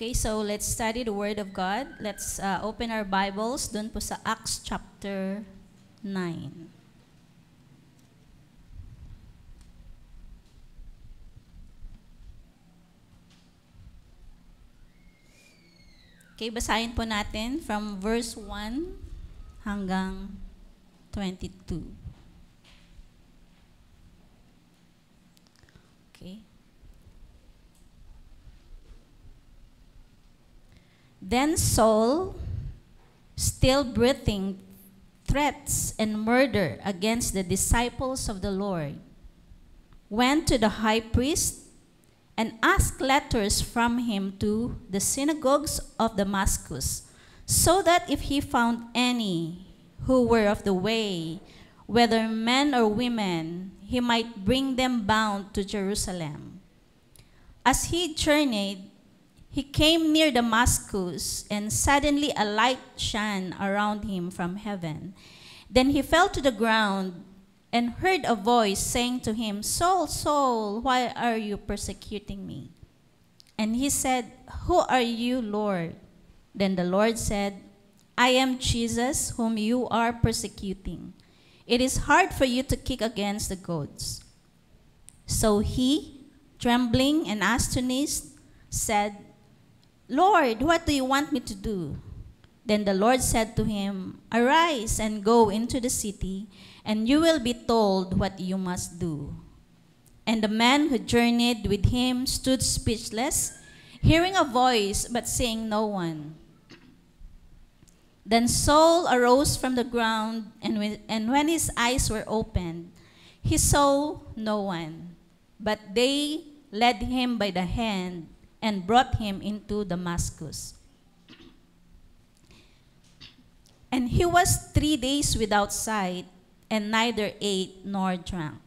Okay, so let's study the Word of God. Let's open our Bibles dun po sa Acts chapter 9. Okay, basahin po natin from verse 1 hanggang 22. Okay. Then Saul, still breathing threats and murder against the disciples of the Lord, went to the high priest and asked letters from him to the synagogues of Damascus, so that if he found any who were of the way, whether men or women, he might bring them bound to Jerusalem. As he journeyed, he came near Damascus, and suddenly a light shone around him from heaven. Then he fell to the ground and heard a voice saying to him, "Saul, Saul, why are you persecuting me?" And he said, "Who are you, Lord?" Then the Lord said, "I am Jesus, whom you are persecuting. It is hard for you to kick against the goads." So he, trembling and astonished, said, "Lord, what do you want me to do?" Then the Lord said to him, "Arise and go into the city, and you will be told what you must do." And the man who journeyed with him stood speechless, hearing a voice but seeing no one. Then Saul arose from the ground, and when his eyes were opened, he saw no one, but they led him by the hand and brought him into Damascus. And he was 3 days without sight, and neither ate nor drank.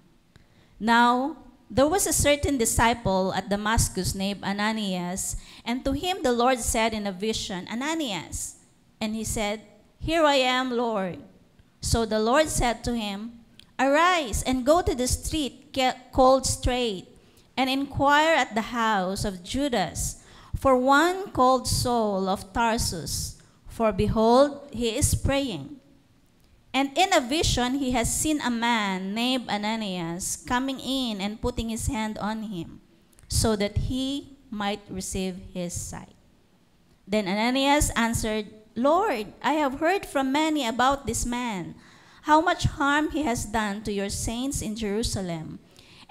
Now there was a certain disciple at Damascus named Ananias, and to him the Lord said in a vision, "Ananias." And he said, "Here I am, Lord." So the Lord said to him, "Arise and go to the street called Straight, and inquire at the house of Judas for one called Saul of Tarsus, for behold, he is praying. And in a vision he has seen a man named Ananias coming in and putting his hand on him, so that he might receive his sight." Then Ananias answered, "Lord, I have heard from many about this man, how much harm he has done to your saints in Jerusalem.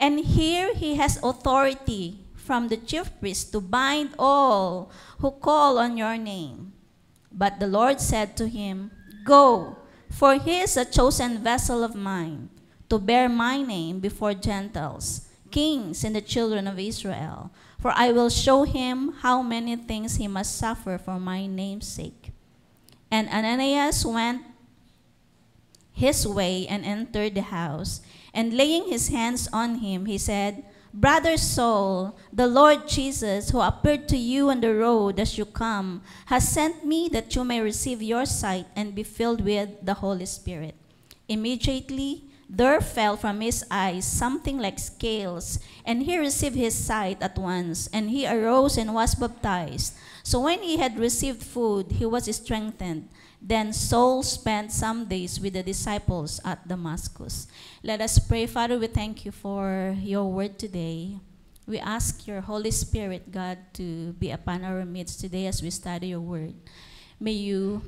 And here he has authority from the chief priest to bind all who call on your name." But the Lord said to him, "Go, for he is a chosen vessel of mine, to bear my name before Gentiles, kings, and the children of Israel. For I will show him how many things he must suffer for my name's sake." And Ananias went his way and entered the house. And laying his hands on him, he said, "Brother Saul, the Lord Jesus, who appeared to you on the road as you come, has sent me that you may receive your sight and be filled with the Holy Spirit." Immediately there fell from his eyes something like scales, and he received his sight at once, and he arose and was baptized. So when he had received food, he was strengthened. Then Saul spent some days with the disciples at Damascus. Let us pray. Father, we thank you for your word today. We ask your Holy Spirit, God, to be upon our midst today as we study your word. May you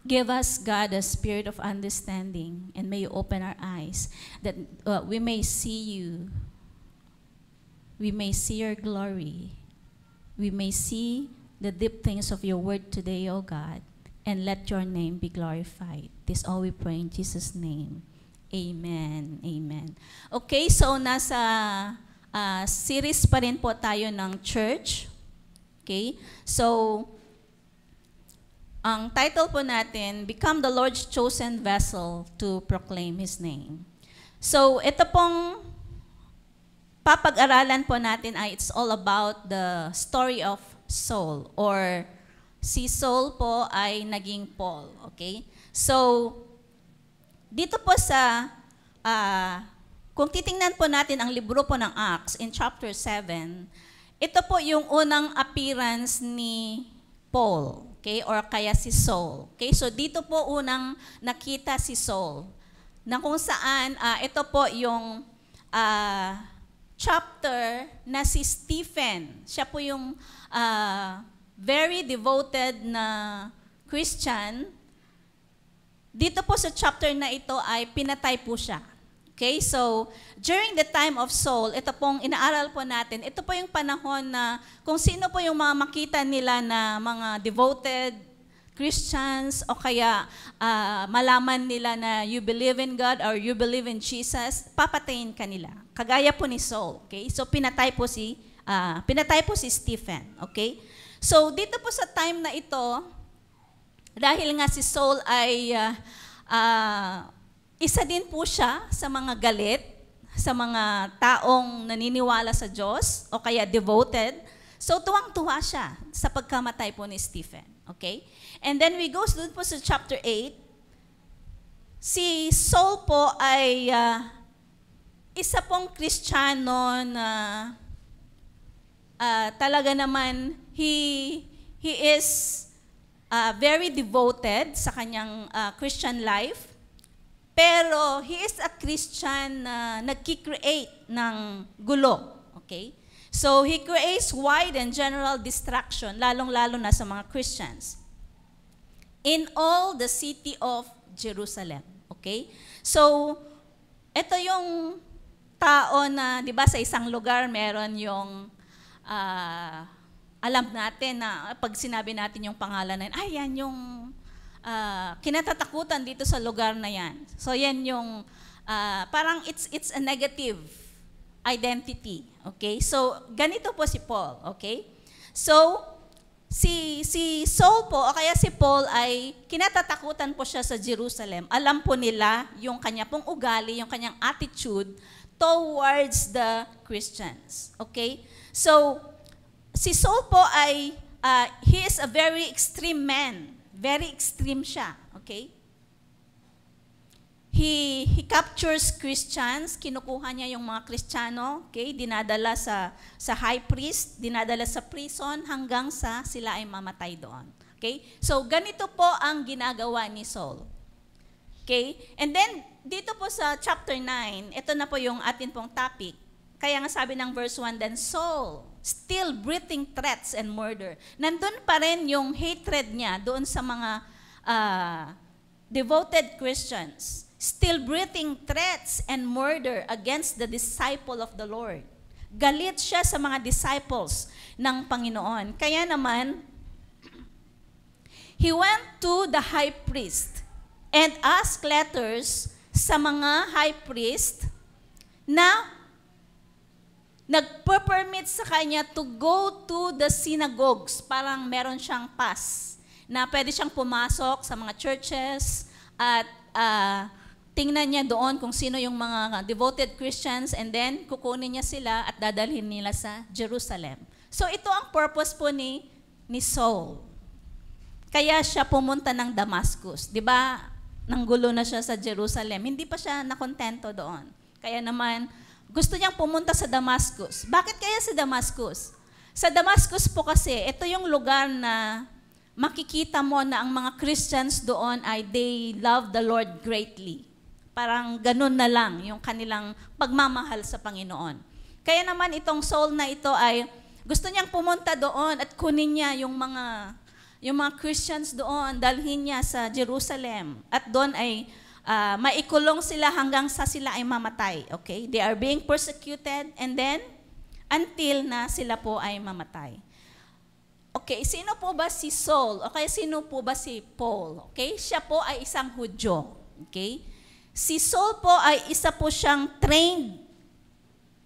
give us, God, a spirit of understanding, and may you open our eyes that we may see you. We may see your glory. We may see the deep things of your word today, O God. And let your name be glorified. This all we pray in Jesus' name. Amen. Amen. Okay, so nasa series pa rin po tayo ng church. Okay, so ang title po natin, Become the Lord's Chosen Vessel to Proclaim His Name. So ito pong papag-aralan po natin ay it's all about the story of Saul, or si Saul po ay naging Paul, okay? So, dito po sa, kung titingnan po natin ang libro po ng Acts in chapter 7, ito po yung unang appearance ni Paul, okay, or kaya si Saul. Okay, so dito po unang nakita si Saul, na kung saan ito po yung chapter na si Stephen. Siya po yung very devoted na Christian. Dito po sa chapter na ito ay pinatay po siya. Okay, so during the time of Saul, ito pong inaaral po natin, ito po yung panahon na kung sino po yung mga makita nila na mga devoted Christians o kaya malaman nila na you believe in God or you believe in Jesus, papatayin kanila. Kagaya po ni Saul. Okay, so pinatay po si Stephen. Okay, so dito po sa time na ito, dahil nga si Saul ay isa din po siya sa mga galit, sa mga taong naniniwala sa Diyos o kaya devoted. So tuwang-tuwa siya sa pagkamatay po ni Stephen. Okay? And then we go doon po sa chapter 8. Si Saul po ay isa pong Kristiyano na talaga naman he is very devoted sa kanyang Christian life. Pero he is a Christian na nagki-create ng gulo. Okay? So he creates wide and general distraction, lalong-lalo na sa mga Christians, in all the city of Jerusalem. Okay? So, ito yung tao na, di ba, sa isang lugar meron yung alam natin na pag sinabi natin yung pangalan na yun, ay, yan yung kinatatakutan dito sa lugar na yan. So yan yung parang it's a negative identity. Okay? So ganito po si Paul. Okay? So si Saul po o kaya si Paul ay kinatatakutan po siya sa Jerusalem. Alam po nila yung kanya pong ugali, yung kanyang attitude towards the Christians. Okay? So si Saul po ay he is a very extreme man. Very extreme siya, okay? He captures Christians, kinukuha niya yung mga Kristiyano, okay? Dinadala sa high priest, dinadala sa prison hanggang sa sila ay mamatay doon. Okay? So ganito po ang ginagawa ni Saul. Okay? And then dito po sa chapter 9, ito na po yung atin pong topic. Kaya nga sabi ng verse 1, then Saul, still breathing threats and murder. Nandun pa rin yung hatred niya doon sa mga devoted Christians. Still breathing threats and murder against the disciple of the Lord. Galit siya sa mga disciples ng Panginoon. Kaya naman, he went to the high priest and asked letters sa mga high priest na nagpo-permit sa kanya to go to the synagogues. Parang meron siyang pass na pwede siyang pumasok sa mga churches at tingnan niya doon kung sino yung mga devoted Christians and then kukunin niya sila at dadalhin nila sa Jerusalem. So ito ang purpose po ni Saul. Kaya siya pumunta ng Damascus. Di ba, nanggulo na siya sa Jerusalem. Hindi pa siya nakontento doon. Kaya naman, gusto niyang pumunta sa Damascus. Bakit kaya sa Damascus? Sa Damascus po kasi, ito yung lugar na makikita mo na ang mga Christians doon ay they love the Lord greatly. Parang ganun na lang yung kanilang pagmamahal sa Panginoon. Kaya naman itong Saul na ito ay gusto niyang pumunta doon at kunin niya yung mga Christians doon, dalhin niya sa Jerusalem. At doon ay maikulong sila hanggang sa sila ay mamatay. Okay? They are being persecuted and then until na sila po ay mamatay. Okay, sino po ba si Saul? Okay, sino po ba si Paul? Okay, siya po ay isang Hudyo. Okay? Si Saul po ay isa po siyang trained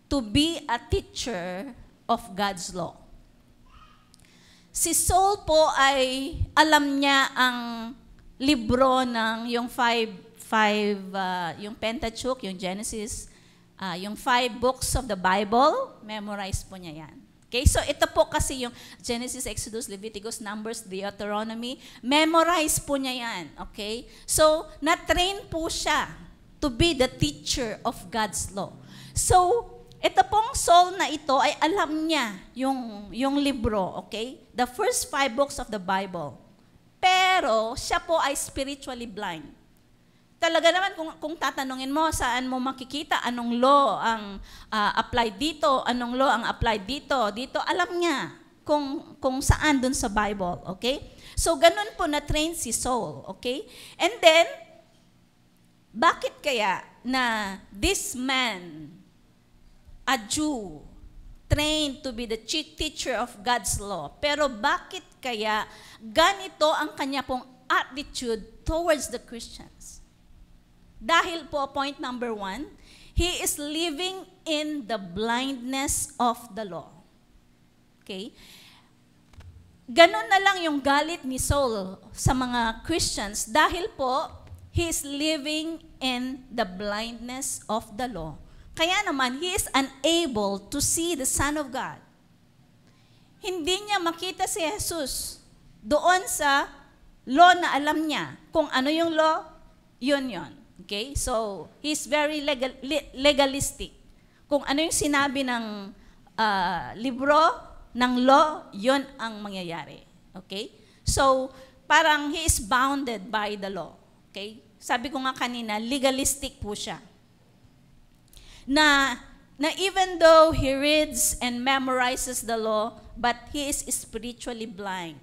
to be a teacher of God's law. Si Saul po ay alam niya ang libro ng yung yung Pentateuch, yung Genesis, yung 5 books of the Bible, memorize po niya yan. Okay, so ito po kasi yung Genesis, Exodus, Leviticus, Numbers, Deuteronomy, memorize po niya yan. Okay, so na-train po siya to be the teacher of God's law. So ito pong Saul na ito ay alam niya yung libro, okay? The first 5 books of the Bible. Pero siya po ay spiritually blind. Talaga naman kung tatanungin mo saan mo makikita anong law ang apply dito, anong law ang apply dito, alam niya kung saan dun sa Bible, okay? So ganun po na-train si Saul, okay? And then, bakit kaya na this man, a Jew, trained to be the chief teacher of God's law, pero bakit kaya ganito ang kanya pong attitude towards the Christians? Dahil po, point number 1, he is living in the blindness of the law. Okay? Ganon na lang yung galit ni Saul sa mga Christians dahil po, he is living in the blindness of the law. Kaya naman, he is unable to see the Son of God. Hindi niya makita si Jesus doon sa law na alam niya. Kung ano yung law, yun. Okay? So, he's very legalistic. Kung ano yung sinabi ng libro, ng law, yun ang mangyayari. Okay? So, parang he is bounded by the law. Okay? Sabi ko nga kanina, legalistic po siya. Na even though he reads and memorizes the law, but he is spiritually blind.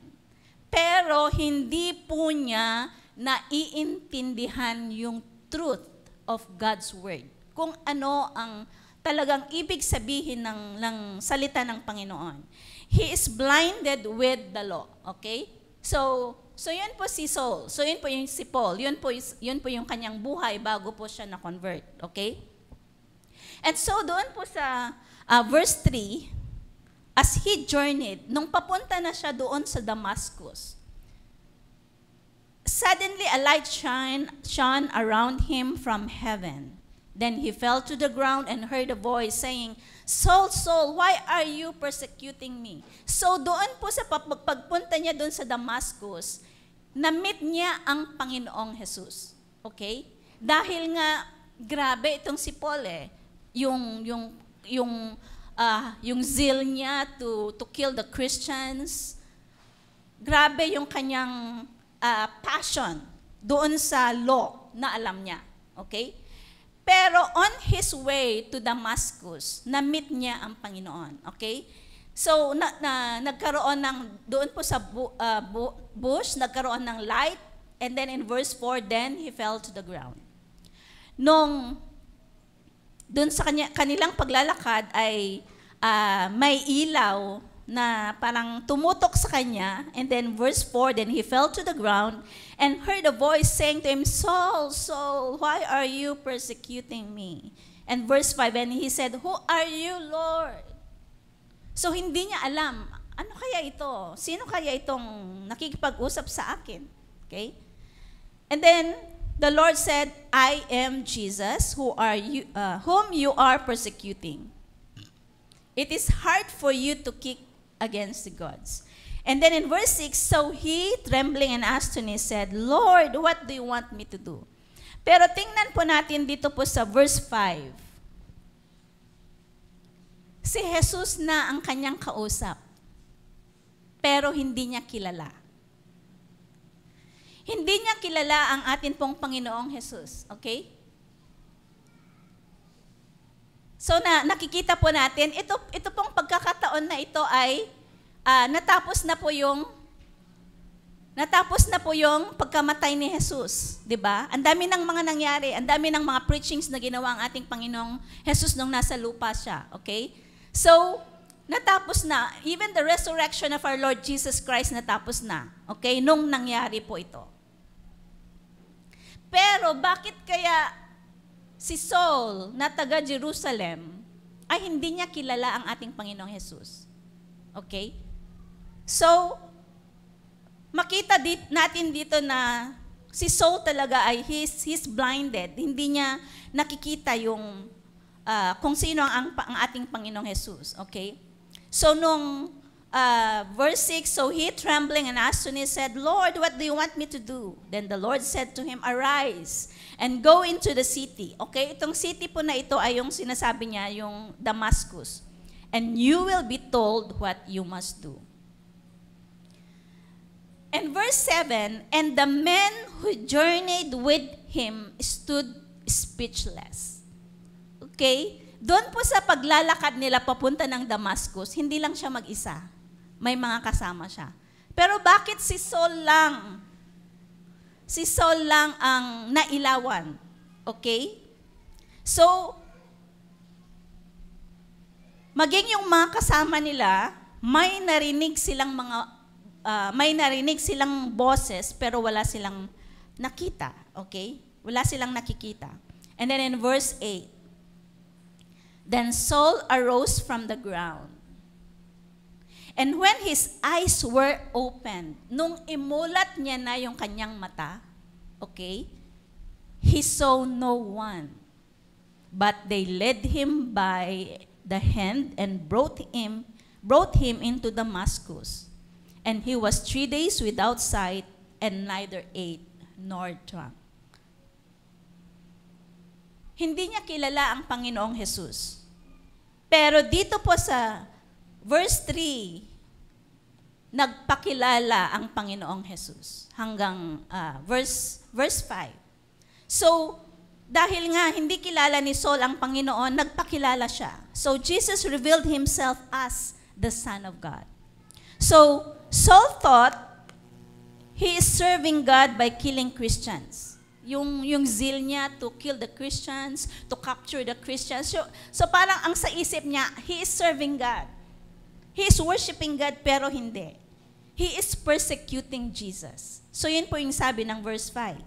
Pero hindi po niya naiintindihan yung truth of God's word. Kung ano ang talagang ibig sabihin ng salita ng Panginoon. He is blinded with the law. Okay? So yun po si Saul. So yun po yung si Paul. Yun po yung kanyang buhay bago po siya na-convert. Okay? And so doon po sa verse 3, as he journeyed, nung papunta na siya doon sa Damascus, suddenly a light shone around him from heaven. Then he fell to the ground and heard a voice saying, Saul, Saul, why are you persecuting me? So doon po sa pagpunta niya doon sa Damascus, na-meet niya ang Panginoong Jesus. Okay? Dahil nga, grabe itong si Paul yung zeal niya to kill the Christians. Grabe yung kanyang passion doon sa law na alam niya. Okay? Pero on his way to Damascus, na-meet niya ang Panginoon. Okay? So, nagkaroon ng, doon po sa bush, nagkaroon ng light, and then in verse 4, then he fell to the ground. Doon sa kanilang paglalakad ay may ilaw na parang tumutok sa kanya. And then verse 4, then he fell to the ground and heard a voice saying to him, Saul, Saul, why are you persecuting me? And verse 5, and he said, Who are you, Lord? So hindi niya alam, ano kaya ito? Sino kaya itong nakikipag-usap sa akin? Okay? And then the Lord said, I am Jesus, whom you are persecuting. It is hard for you to kick against the gods. And then in verse 6, so he, trembling and astonished, said, Lord, what do you want me to do? Pero tingnan po natin dito po sa verse 5. Si Jesus na ang kanyang kausap, pero hindi niya kilala. Hindi niya kilala ang atin pong Panginoong Jesus. Okay? So nakikita po natin, ito pong pagkakataon na ito ay natapos na po yung pagkamatay ni Jesus, 'di ba? Ang dami ng mga nangyari, ang dami ng mga preachings na ginawa ang ating Panginoong Jesus nung nasa lupa siya, okay? So, natapos na, even the resurrection of our Lord Jesus Christ natapos na, okay? Nung nangyari po ito. Pero bakit kaya si Saul na taga Jerusalem ay hindi niya kilala ang ating Panginoong Jesus? Okay? So, makita natin dito na si Saul talaga ay he's blinded. Hindi niya nakikita yung kung sino ang ating Panginoong Jesus. Okay? So, nung verse 6, so he trembling and astonished said, Lord, what do you want me to do? Then the Lord said to him, arise and go into the city. Okay, itong city po na ito ay yung sinasabi niya, yung Damascus. And you will be told what you must do. And verse 7, and the men who journeyed with him stood speechless. Okay? Doon po sa paglalakad nila papunta ng Damascus, hindi lang siya mag-isa. May mga kasama siya. Pero bakit si Saul lang? Si Saul lang ang nailawan. Okay? So, maging yung mga kasama nila, may narinig silang boses pero wala silang nakita. Okay? Wala silang nakikita. And then in verse 8, then Saul arose from the ground. And when his eyes were opened, nung imulat niya na yung kanyang mata, okay, he saw no one. But they led him by the hand and brought him into Damascus. And he was 3 days without sight and neither ate nor drank. Hindi niya kilala ang Panginoong Jesus. Pero dito po sa verse 3, nagpakilala ang Panginoong Jesus hanggang verse 5. So, dahil nga hindi kilala ni Saul ang Panginoon, nagpakilala siya. So, Jesus revealed himself as the Son of God. So, Saul thought he is serving God by killing Christians. Yung zeal niya to kill the Christians, to capture the Christians. So parang ang sa isip niya, he is serving God. He is worshiping God, pero hindi. He is persecuting Jesus. So yun po yung sabi ng verse 5.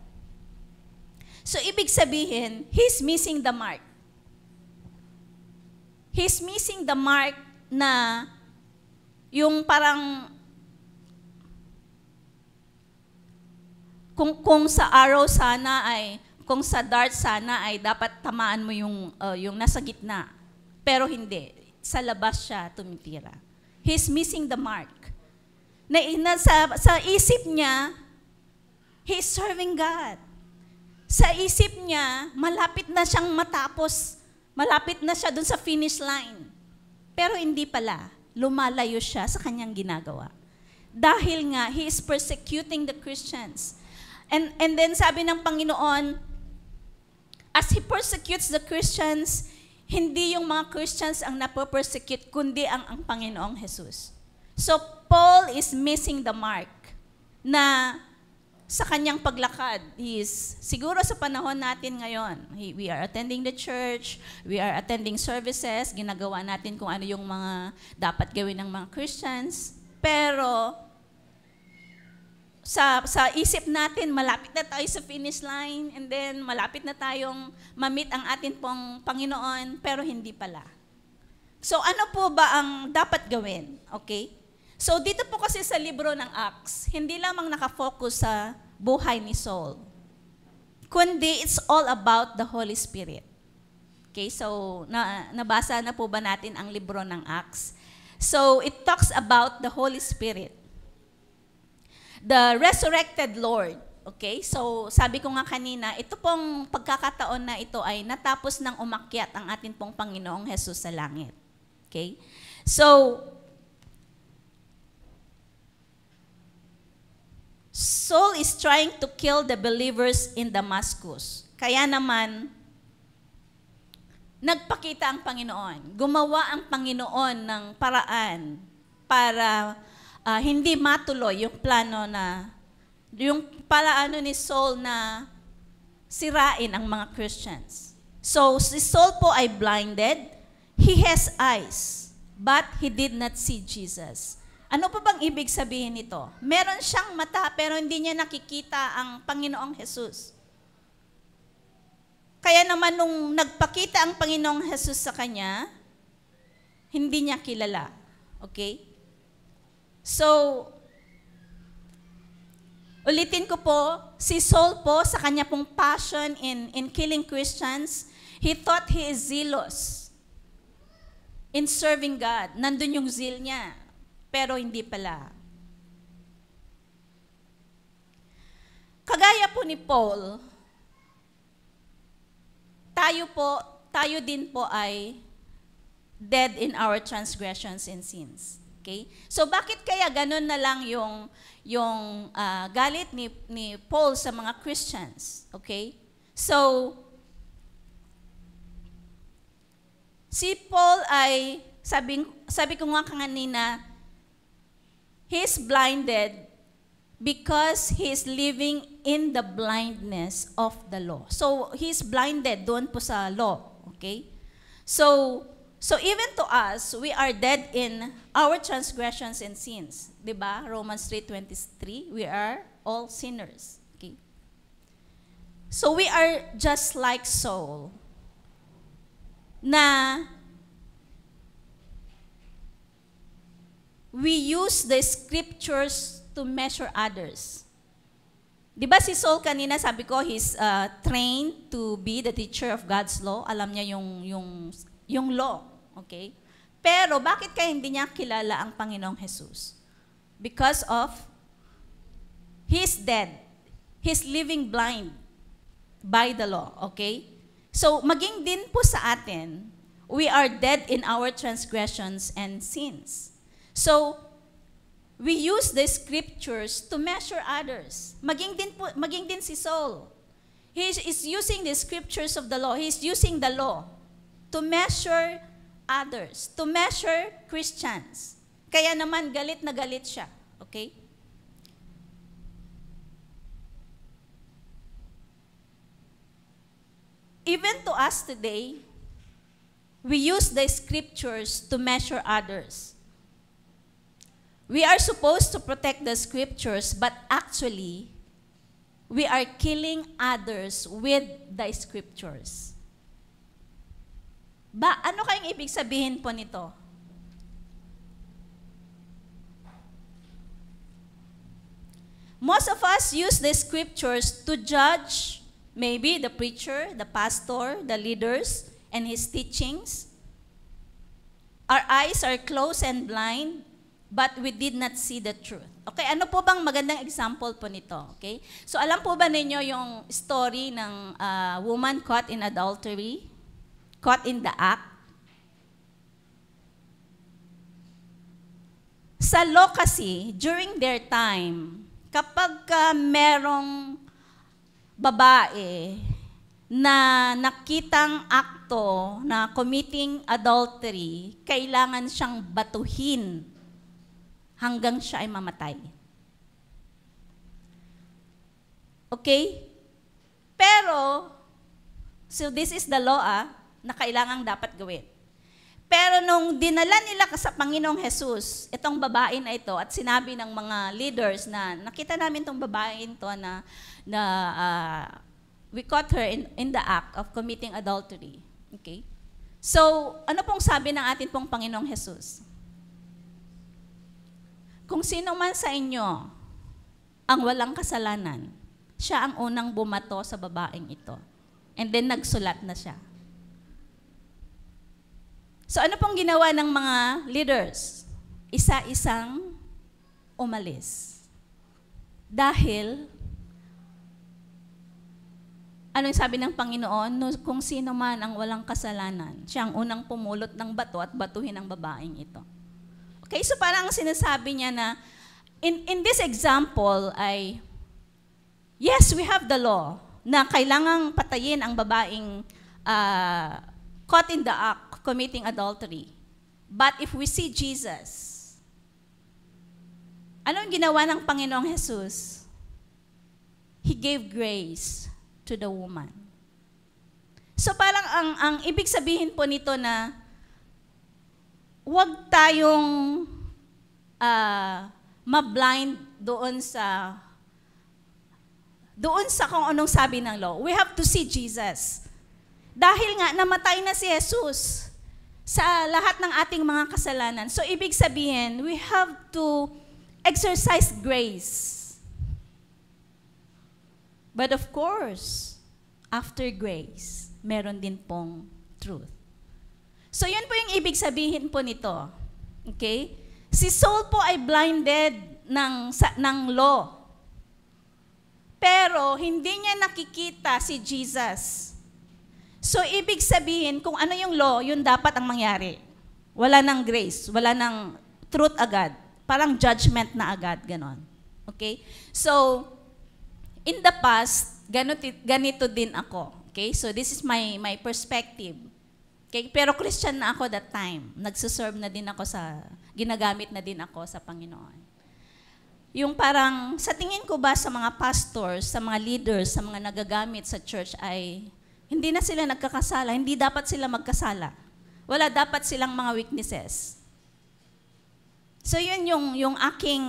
So ibig sabihin, he's missing the mark. He's missing the mark na yung parang kung sa arrow sana ay, kung sa dart sana ay dapat tamaan mo yung nasa gitna. Pero hindi. Sa labas siya tumitira. He's missing the mark. Sa isip niya, he's serving God. Sa isip niya, malapit na siyang matapos. Malapit na siya dun sa finish line. Pero hindi pala. Lumalayo siya sa kanyang ginagawa. Dahil nga, he is persecuting the Christians. And then sabi ng Panginoon, as he persecutes the Christians, hindi yung mga Christians ang napopersecute, kundi ang Panginoong Jesus. So Paul is missing the mark na sa kanyang paglakad. Siguro sa panahon natin ngayon, we are attending the church, we are attending services, ginagawa natin kung ano yung mga dapat gawin ng mga Christians, pero sa isip natin, malapit na tayo sa finish line, and then malapit na tayong ma-meet ang atin pong Panginoon, pero hindi pala. So ano po ba ang dapat gawin? Okay? So dito po kasi sa libro ng Acts, hindi lamang nakafocus sa buhay ni Saul, kundi it's all about the Holy Spirit. Okay? So nabasa na po ba natin ang libro ng Acts? So it talks about the Holy Spirit. The resurrected Lord. Okay? So, sabi ko nga kanina, ito pong pagkakataon na ito ay natapos ng umakyat ang atin pong Panginoong Jesus sa langit. Okay? So, Saul is trying to kill the believers in Damascus. Kaya naman, nagpakita ang Panginoon. Gumawa ang Panginoon ng paraan para hindi matuloy yung plano ni Saul na sirain ang mga Christians. So, si Saul po ay blinded. He has eyes, but he did not see Jesus. Ano pa bang ibig sabihin nito? Meron siyang mata, pero hindi niya nakikita ang Panginoong Jesus. Kaya naman nung nagpakita ang Panginoong Jesus sa kanya, hindi niya kilala. Okay? So, ulitin ko po, si Saul po sa kanya pong passion in killing Christians, he thought he is zealous in serving God. Nandun yung zeal niya. Pero hindi pala. Kagaya po ni Paul, tayo din po ay dead in our transgressions and sins. Okay? So bakit kaya ganun na lang yung galit ni Paul sa mga Christians? Okay? So si Paul ay sabi ko nga kanina, he's blinded because he's living in the blindness of the law. So he's blinded doon po sa law. Okay? So even to us, we are dead in our transgressions and sins. Diba? Romans 3:23, we are all sinners. Okay? So we are just like Saul, na we use the scriptures to measure others. Diba si Saul kanina, sabi ko, he's trained to be the teacher of God's law. Alam niya yung law, okay? Pero bakit kaya hindi niya kilala ang Panginoong Jesus? Because of he's dead. He's living blind by the law, okay? So maging din po sa atin, we are dead in our transgressions and sins. So we use the scriptures to measure others. Maging din si Saul. He is using the scriptures of the law. He's using the law to measure others, to measure Christians. Kaya naman galit na galit siya. Okay? Even to us today, we use the scriptures to measure others. We are supposed to protect the scriptures, but actually, we are killing others with the scriptures. Ano kayang ibig sabihin po nito? Most of us use the scriptures to judge maybe the preacher, the pastor, the leaders, and his teachings. Our eyes are closed and blind, but we did not see the truth. Okay, ano po bang magandang example po nito? Okay? So alam po ba ninyo yung story ng woman caught in adultery? Caught in the act? Sa law kasi, during their time, kapag merong babae na nakitang akto na committing adultery, kailangan siyang batuhin hanggang siya ay mamatay. Okay? Pero, so this is the law na kailangang dapat gawin. Pero nung dinala nila sa Panginoong Jesus, itong babae na ito, at sinabi ng mga leaders na nakita namin itong babae ito na we caught her in the act of committing adultery. Okay? So, ano pong sabi ng atin pong Panginoong Jesus? Kung sino man sa inyo ang walang kasalanan, siya ang unang bumato sa babaeng ito. And then nagsulat na siya. So ano pong ginawa ng mga leaders? Isa-isang umalis. Dahil, anong sabi ng Panginoon? Kung sino man ang walang kasalanan, siya ang unang pumulot ng bato at batuhin ang babaeng ito. Okay, so parang sinasabi niya na, in this example ay, yes, we have the law na kailangang patayin ang babaeng caught in the act committing adultery. But if we see Jesus, anong ginawa ng Panginoong Jesus? He gave grace to the woman. So parang ang ibig sabihin po nito na huwag tayong ma-blind doon sa kung anong sabi ng law. We have to see Jesus. Dahil nga namatay na si Jesus sa lahat ng ating mga kasalanan. So ibig sabihin, we have to exercise grace. But of course, after grace, meron din pong truth. So yun po yung ibig sabihin po nito. Okay? Si Saul po ay blinded ng law. Pero hindi niya nakikita si Jesus. So, ibig sabihin, kung ano yung law, yun dapat ang mangyari. Wala ng grace, wala ng truth agad. Parang judgment na agad, ganon. Okay? So, in the past, ganito din ako. Okay? So, this is my perspective. Okay? Pero Christian na ako that time. Nagsuserve na din ako ginagamit na din ako sa Panginoon. Yung parang, sa tingin ko ba sa mga pastors, sa mga leaders, sa mga nagagamit sa church ay, hindi na sila nagkakasala, hindi dapat sila magkasala. Wala dapat silang mga weaknesses. So yun yung aking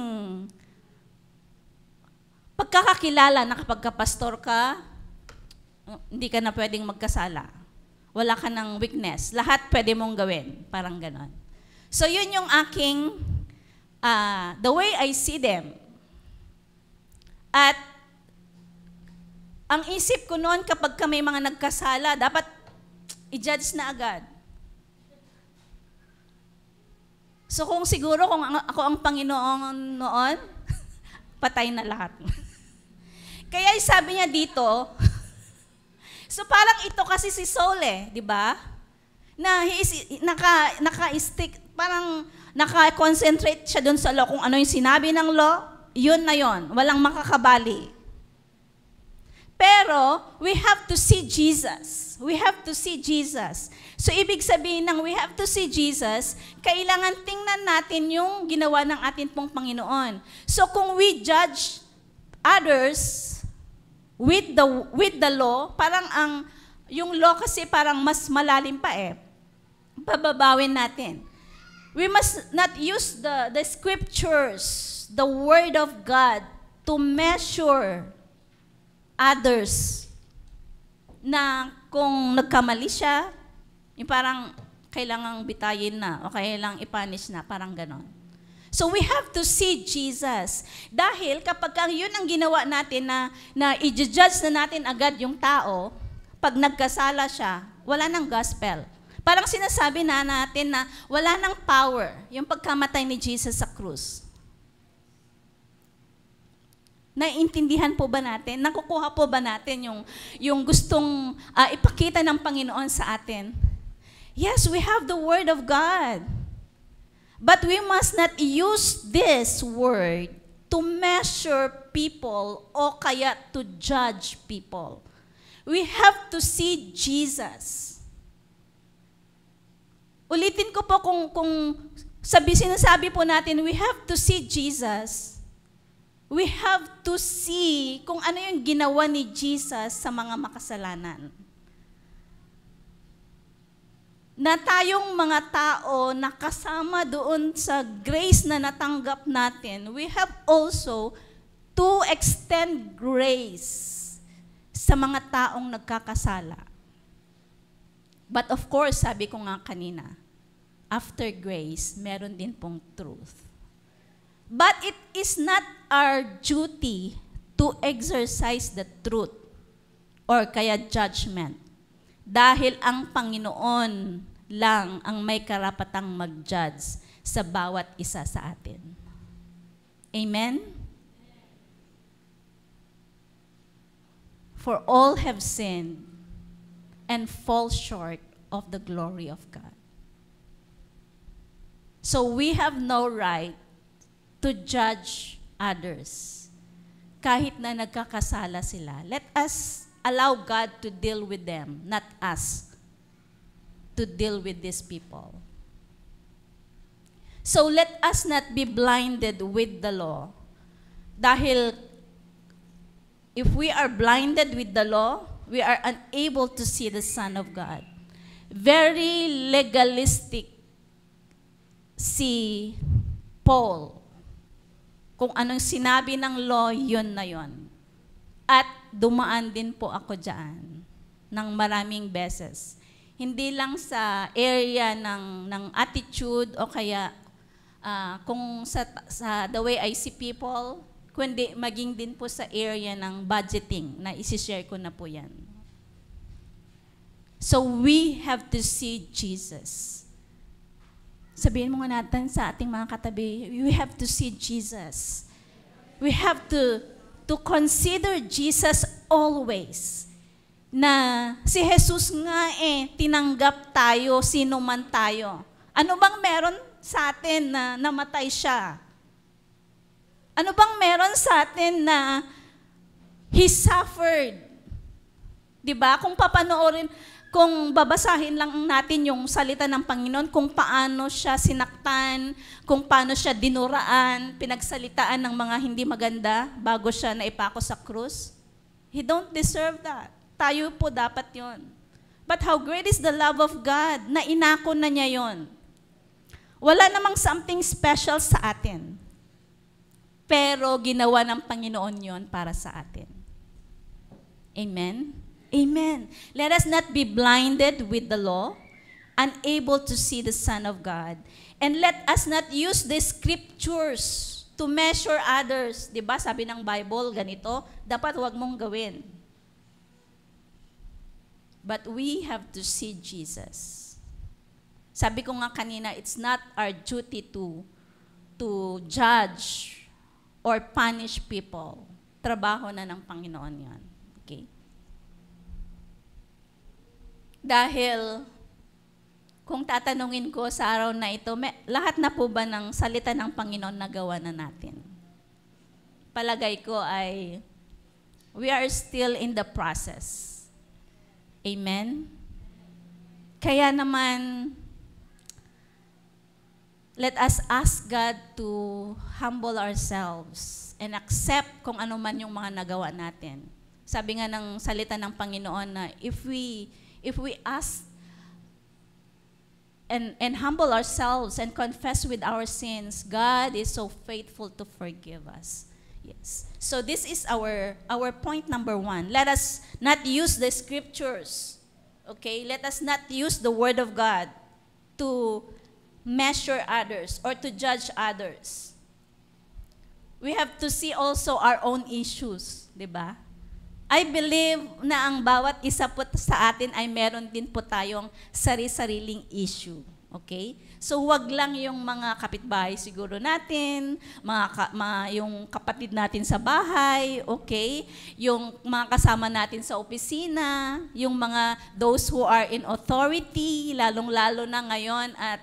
pagkakakilala na kapag pastor ka, hindi ka na pwedeng magkasala. Wala ka ng weakness. Lahat pwede mong gawin. Parang ganon. So yun yung aking the way I see them. At ang isip ko noon kapag may mga nagkasala, dapat i-judge na agad. So kung siguro kung ako ang Panginoon noon, patay na lahat. Kaya sabi niya dito, so parang ito kasi si Saul di ba? Na naka-stick, parang naka-concentrate siya doon sa law. Kung ano yung sinabi ng law, yun na yun. Walang makakabali. Pero, we have to see Jesus. We have to see Jesus. So, ibig sabihin ng we have to see Jesus, kailangan tingnan natin yung ginawa ng ating pong Panginoon. So, kung we judge others with the law, parang yung law kasi parang mas malalim pa bababawin natin. We must not use the scriptures, the word of God, to measure others. Na kung nagkamali siya, yung parang kailangang bitayin na o kailangang ipunish na, parang ganon. So we have to see Jesus. Dahil kapag yun ang ginawa natin na i-judge na natin agad yung tao, pag nagkasala siya, wala nang gospel. Parang sinasabi na natin na wala nang power yung pagkamatay ni Jesus sa krus. Naiintindihan po ba natin? Nakukuha po ba natin yung gustong ipakita ng Panginoon sa atin? Yes, we have the Word of God. But we must not use this Word to measure people o kaya to judge people. We have to see Jesus. Ulitin ko po kung sinasabi po natin, we have to see Jesus. We have to see kung ano yung ginawa ni Jesus sa mga makasalanan. Na tayong mga tao na kasama doon sa grace na natanggap natin, we have also to extend grace sa mga taong nagkakasala. But of course, sabi ko nga kanina, after grace, meron din pong truth. But it is not our duty to exercise the truth or kaya judgment. Dahil ang Panginoon lang ang may karapatang mag-judge sa bawat isa sa atin. Amen? For all have sinned and fall short of the glory of God. So we have no right to judge others. Kahit na nagkakasala sila. Let us allow God to deal with them, not us to deal with these people. So let us not be blinded with the law. Dahil if we are blinded with the law, we are unable to see the Son of God. Very legalistic si Paul. Kung anong sinabi ng law, yun na yun. At dumaan din po ako dyan ng maraming beses. Hindi lang sa area ng attitude o kaya kung sa the way I see people, kundi maging din po sa area ng budgeting na isi-share ko na po yan. So we have to see Jesus. Sabihin mo nga natin sa ating mga katabi, we have to see Jesus. We have to consider Jesus always. Na si Jesus nga tinanggap tayo, sino man tayo. Ano bang meron sa atin na namatay siya? Ano bang meron sa atin na He suffered? Diba? Kung papanoorin, kung babasahin lang natin yung salita ng Panginoon, kung paano siya sinaktan, kung paano siya dinuraan, pinagsalitaan ng mga hindi maganda bago siya naipako sa krus, He don't deserve that. Tayo po dapat yon. But how great is the love of God na inako na niya yon. Wala namang something special sa atin. Pero ginawa ng Panginoon yon para sa atin. Amen? Amen. Let us not be blinded with the law, unable to see the Son of God. And let us not use the scriptures to measure others. Diba? Sabi ng Bible, ganito, dapat wag mong gawin. But we have to see Jesus. Sabi ko nga kanina, it's not our duty to judge or punish people. Trabaho na ng Panginoon yan. Okay? Dahil, kung tatanungin ko sa araw na ito, lahat na po ba ng salita ng Panginoon nagawa na natin? Palagay ko ay, we are still in the process. Amen? Kaya naman, let us ask God to humble ourselves and accept kung ano man yung mga nagawa natin. Sabi nga ng salita ng Panginoon na if we ask and humble ourselves and confess with our sins, God is so faithful to forgive us. Yes. So this is our point number 1. Let us not use the scriptures. Okay? Let us not use the word of God to measure others or to judge others. We have to see also our own issues, 'di ba? I believe na ang bawat isa po sa atin ay meron din po tayong sari-sariling issue. Okay? So wag lang yung mga kapitbahay siguro natin, yung kapatid natin sa bahay, okay? Yung mga kasama natin sa opisina, yung mga those who are in authority, lalong-lalo na ngayon at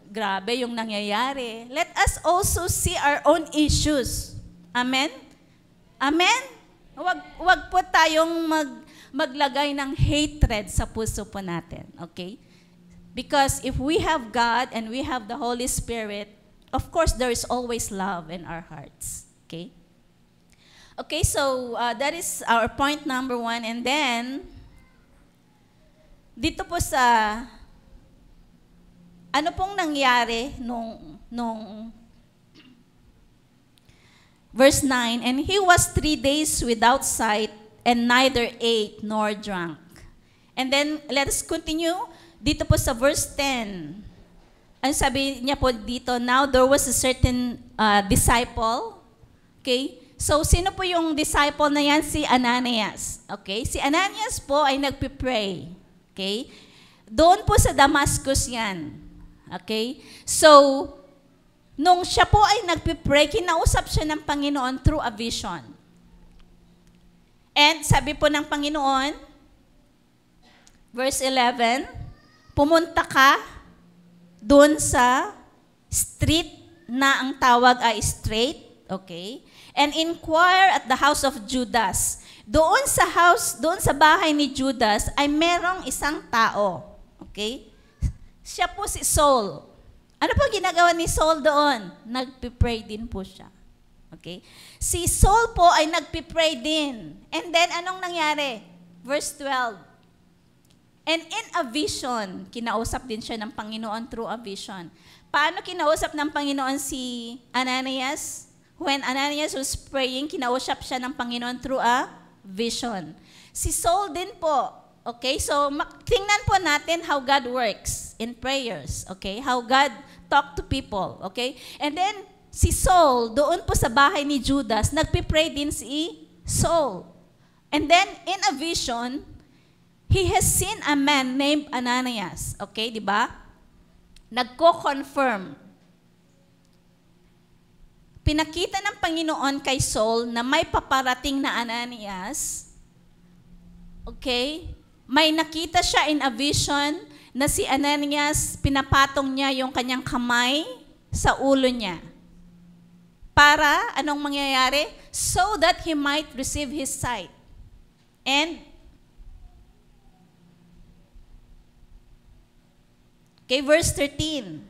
grabe yung nangyayari. Let us also see our own issues. Amen? Amen? Wag po tayong maglagay ng hatred sa puso po natin, okay? Because if we have God and we have the Holy Spirit, of course there is always love in our hearts, okay? Okay, so that is our point number 1. And then, dito po sa, ano pong nangyari nung Verse 9, and he was 3 days without sight, and neither ate nor drank. And then, let us continue. Dito po sa verse 10, ang sabi niya po dito, now there was a certain disciple. Okay? So, sino po yung disciple na yan? Si Ananias. Okay? Si Ananias po ay nagpipray. Okay? Doon po sa Damascus yan. Okay? So, nung siya po ay nagpipray, kinausap siya ng Panginoon through a vision. And sabi po ng Panginoon, verse 11, pumunta ka doon sa street na ang tawag ay straight, okay? And inquire at the house of Judas. Doon sa bahay ni Judas ay merong isang tao, okay? Siya po si Saul. Ano po ginagawa ni Saul doon? Nagpipray din po siya. Okay? Si Saul po ay nagpipray din. And then, anong nangyari? Verse 12. And in a vision, kinausap din siya ng Panginoon through a vision. Paano kinausap ng Panginoon si Ananias? When Ananias was praying, kinausap siya ng Panginoon through a vision. Si Saul din po. Okay? So, tingnan po natin how God works in prayers. Okay? How God talk to people. Okay? And then, si Saul, doon po sa bahay ni Judas, nagpipray din si Saul. And then, in a vision, he has seen a man named Ananias. Okay? Di ba? nagko-confirm. Pinakita ng Panginoon kay Saul na may paparating na Ananias. Okay? May nakita siya in a vision na si Ananias, pinapatong niya yung kanyang kamay sa ulo niya. Para, anong mangyayari? So that he might receive his sight. And, okay, verse 13.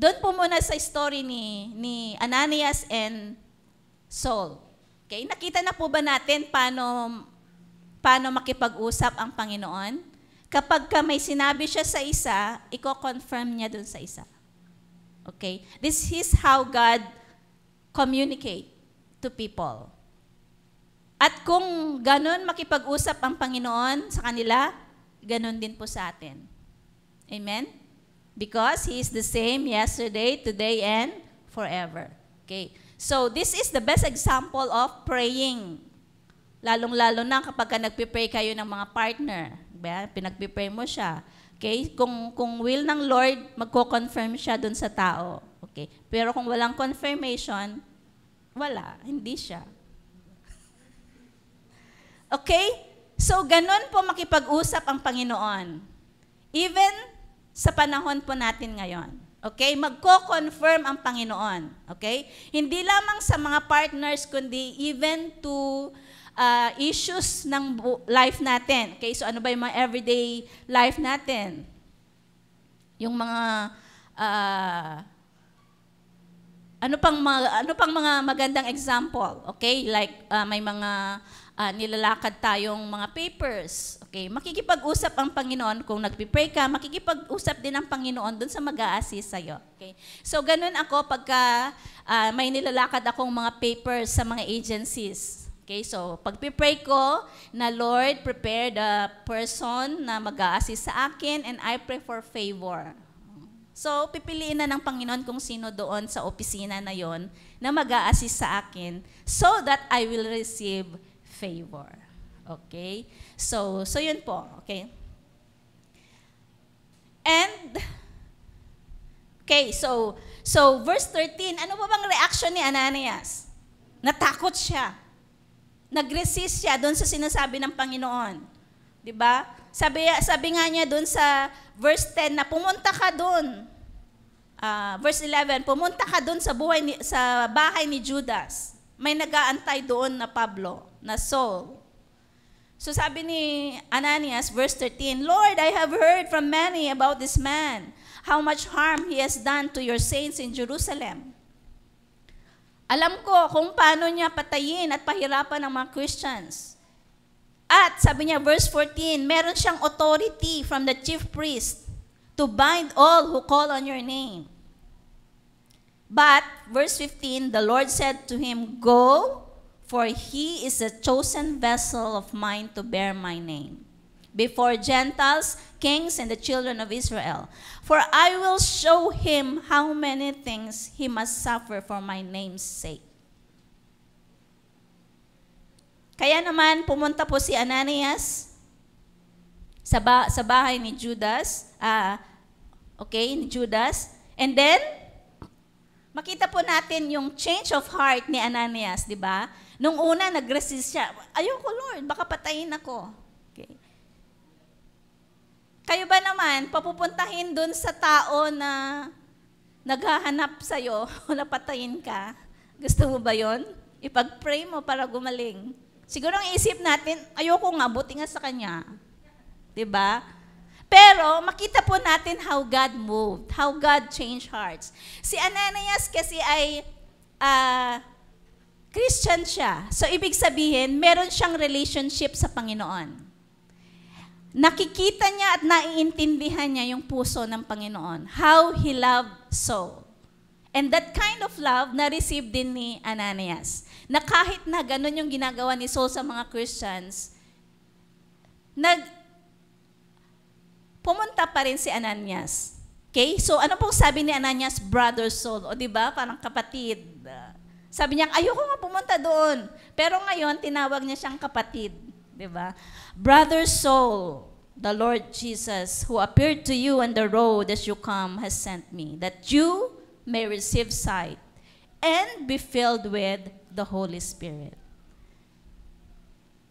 Doon po muna sa story ni Ananias and Saul. Okay, nakita na po ba natin paano makipag-usap ang Panginoon? Kapag may sinabi siya sa isa, i-confirm niya doon sa isa. Okay? This is how God communicate to people. At kung ganun makipag-usap ang Panginoon sa kanila, ganun din po sa atin. Amen? Because He is the same yesterday, today, and forever. Okay? So, this is the best example of praying. Lalong-lalo na kapag nagpipray kayo ng mga partner. Diba? Pinagpipray mo siya. Okay? Kung will ng Lord, magko-confirm siya dun sa tao. Okay? Pero kung walang confirmation, wala. Hindi siya. Okay? So, ganun po makipag-usap ang Panginoon. Even sa panahon po natin ngayon. Okay? Magko-confirm ang Panginoon. Okay? Hindi lamang sa mga partners, kundi even to issues ng life natin. Okay? So, ano ba yung mga everyday life natin? Yung mga ano pang mga magandang example? Okay? Like may mga nilalakad tayong mga papers. Okay? Makikipag-usap ang Panginoon. Kung nagpipray ka, makikipag-usap din ang Panginoon dun sa mag-a-assist sa'yo. Okay? So, ganun ako pagka may nilalakad akong mga papers sa mga agencies. Okay? So, pagpipray ko na Lord, prepare the person na mag-a-assist sa akin and I pray for favor. So, pipiliin na ng Panginoon kung sino doon sa opisina na yon na mag-a-assist sa akin so that I will receive favor. Okay? So yun po. Okay? And, okay, so verse 13, ano ba bang reaction ni Ananias? Natakot siya. Nag-resist siya doon sa sinasabi ng Panginoon. Diba? Sabi nga niya doon sa verse 10 na pumunta ka doon. Verse 11, pumunta ka doon sa bahay ni Judas. May nag-aantay doon na Pablo, na Saul. So sabi ni Ananias, verse 13, Lord, I have heard from many about this man, how much harm he has done to your saints in Jerusalem. Alam ko kung paano niya patayin at pahirapan ng mga Christians. At sabi niya, verse 14, meron siyang authority from the chief priest to bind all who call on your name. But, verse 15, the Lord said to him, Go, for he is a chosen vessel of mine to bear my name before Gentiles, kings, and the children of Israel. For I will show him how many things he must suffer for my name's sake. Kaya naman, pumunta po si Ananias sa bahay ni Judas, ni Judas, and then, makita po natin yung change of heart ni Ananias, di ba? Nung una, nag-resist siya. Ayoko, Lord, baka patayin ako. Okay. Kayo ba naman, papupuntahin dun sa tao na naghahanap sa'yo o napatayin ka? Gusto mo ba yon? Ipag-pray mo para gumaling. Siguro ang isip natin, ayoko nga, buti nga sa kanya. Di ba? Pero makita po natin how God moved, how God changed hearts. Si Ananias kasi ay Christian siya. So ibig sabihin, meron siyang relationship sa Panginoon. Nakikita niya at naiintindihan niya yung puso ng Panginoon. How He loved Saul. And that kind of love na-receive din ni Ananias. Na kahit na ganun yung ginagawa ni Saul sa mga Christians, pumunta pa rin si Ananias. Okay? So, ano pong sabi ni Ananias? Brother Saul. O, di ba? Parang kapatid. Sabi niya, ayoko nga pumunta doon. Pero ngayon, tinawag niya siyang kapatid. Di ba? Brother Saul, the Lord Jesus, who appeared to you on the road as you come, has sent me, that you may receive sight and be filled with the Holy Spirit.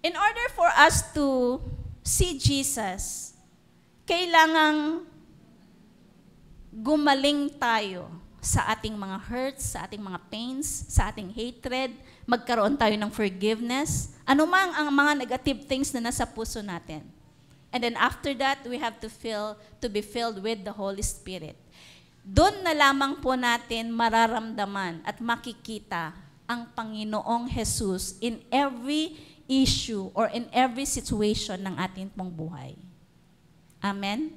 In order for us to see Jesus, kailangang gumaling tayo sa ating mga hurts, sa ating mga pains, sa ating hatred, magkaroon tayo ng forgiveness, anumang ang mga negative things na nasa puso natin. And then after that, we have to be filled with the Holy Spirit. Doon na lamang po natin mararamdaman at makikita ang Panginoong Jesus in every issue or in every situation ng ating pong buhay. Amen?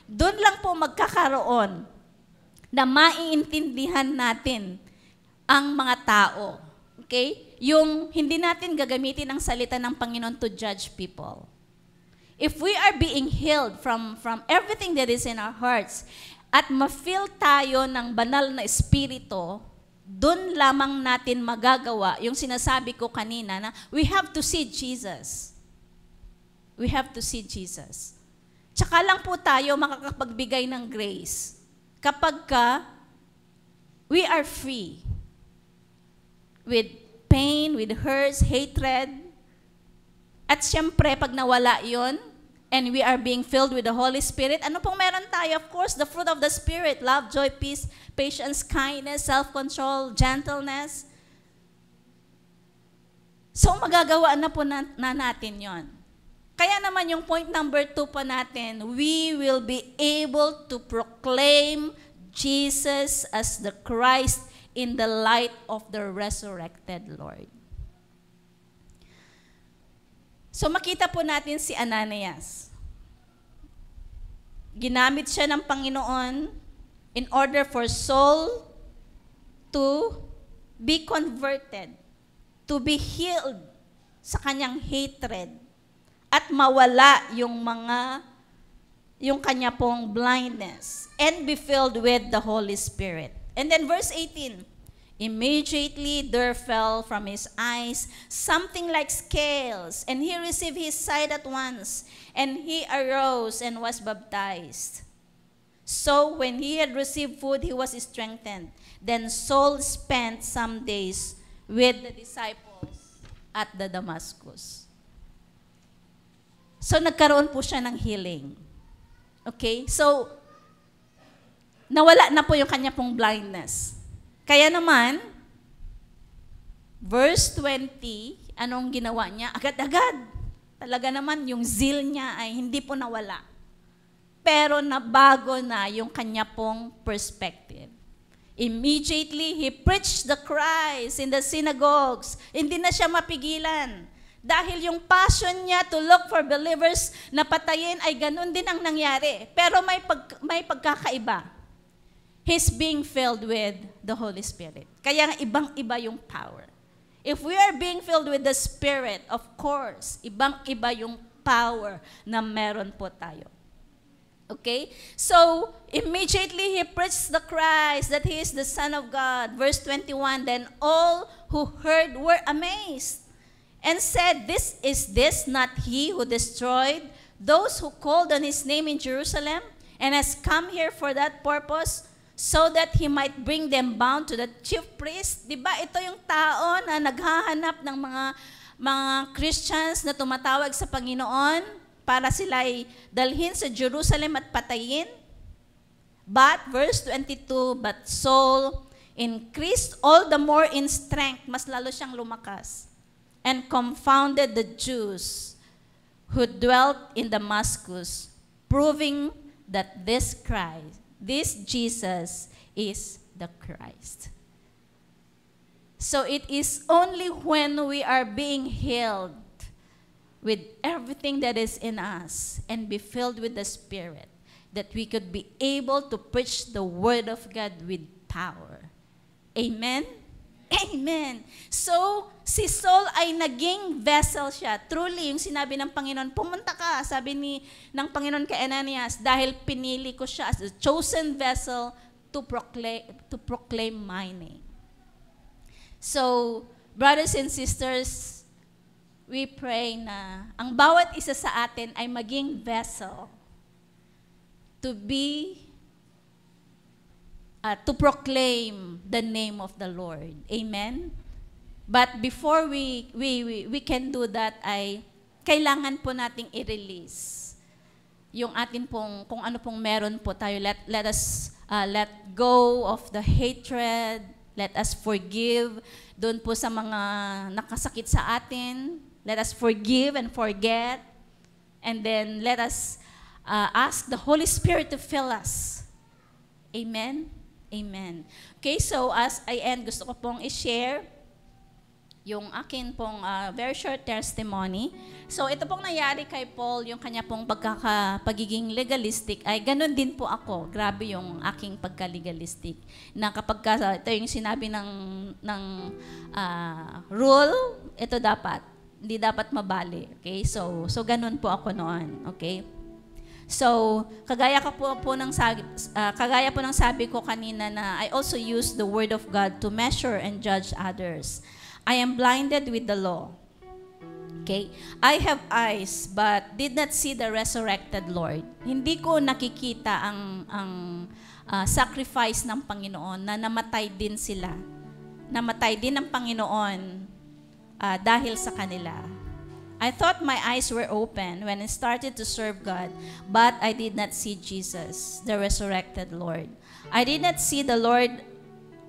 Doon lang po magkakaroon na maiintindihan natin ang mga tao. Okay? Yung hindi natin gagamitin ang salita ng Panginoon to judge people. If we are being healed from everything that is in our hearts at ma-feel tayo ng banal na espiritu, doon lamang natin magagawa yung sinasabi ko kanina na we have to see Jesus. We have to see Jesus. Tsaka lang po tayo makakapagbigay ng grace kapag we are free with pain, with hurts, hatred. At syempre, pag nawala yon and we are being filled with the Holy Spirit, ano pong meron tayo? Of course, the fruit of the Spirit, love, joy, peace, patience, kindness, self-control, gentleness. So, magagawa na po na natin yon. Kaya naman yung point number 2 po natin, we will be able to proclaim Jesus as the Christ in the light of the resurrected Lord. So makita po natin si Ananias. Ginamit siya ng Panginoon in order for Saul to be converted, to be healed sa kanyang hatred, at mawala yung kanya pong blindness, and be filled with the Holy Spirit. And then verse 18, immediately there fell from his eyes something like scales, and he received his sight at once, and he arose and was baptized. So when he had received food, he was strengthened. Then Saul spent some days with the disciples at the Damascus. So nagkaroon po siya ng healing. Okay? So, nawala na po yung kanya pong blindness. Kaya naman, verse 20, anong ginawa niya? Agad-agad. Talaga naman, yung zeal niya ay hindi po nawala. Pero nabago na yung kanya pong perspective. Immediately, he preached the Christ in the synagogues. Hindi na siya mapigilan. Dahil yung passion niya to look for believers na patayin ay ganun din ang nangyari. Pero may pagkakaiba. He's being filled with the Holy Spirit. Kaya ibang-iba yung power. If we are being filled with the Spirit, of course, ibang-iba yung power na meron po tayo. Okay? So, immediately he preached the Christ, that he is the Son of God. Verse 21, then all who heard were amazed and said, Is this not he who destroyed those who called on his name in Jerusalem and has come here for that purpose, so that he might bring them bound to the chief priest? Diba ito yung tao na naghahanap ng mga Christians na tumatawag sa Panginoon para sila ay dalhin sa Jerusalem at patayin? But, verse 22, but Saul increased all the more in strength, mas lalo siyang lumakas, and confounded the Jews who dwelt in Damascus, proving that this Jesus is the Christ. So it is only when we are being healed with everything that is in us and be filled with the Spirit that we could be able to preach the Word of God with power. Amen? Amen. So, si Saul ay naging vessel siya. Truly, yung sinabi ng Panginoon, pumunta ka, sabi ng Panginoon kay Ananias, dahil pinili ko siya as a chosen vessel to proclaim my name. So, brothers and sisters, we pray na ang bawat isa sa atin ay maging vessel to be, to proclaim the name of the Lord. Amen? But before we can do that, ay kailangan po nating i-release yung atin pong, kung ano pong meron po tayo. Let us let go of the hatred. Let us forgive doon po sa mga nakasakit sa atin. Let us forgive and forget. And then let us ask the Holy Spirit to fill us. Amen? Amen. Okay, so as I end, gusto ko pong i-share yung akin pong very short testimony. So ito pong nangyari kay Paul, yung kanya pong pagiging legalistic, ay ganun din po ako. Grabe yung aking pagka-legalistic. Na kapag ito yung sinabi ng rule, ito dapat. Hindi dapat mabali. Okay? So ganun po ako noon. Okay? So, kagaya po ng sabi ko kanina na I also use the Word of God to measure and judge others. I am blinded with the law. Okay? I have eyes but did not see the resurrected Lord. Hindi ko nakikita ang sacrifice ng Panginoon na namatay din sila. Namatay din ng Panginoon dahil sa kanila. I thought my eyes were open when I started to serve God, but I did not see Jesus, the resurrected Lord. I did not see the Lord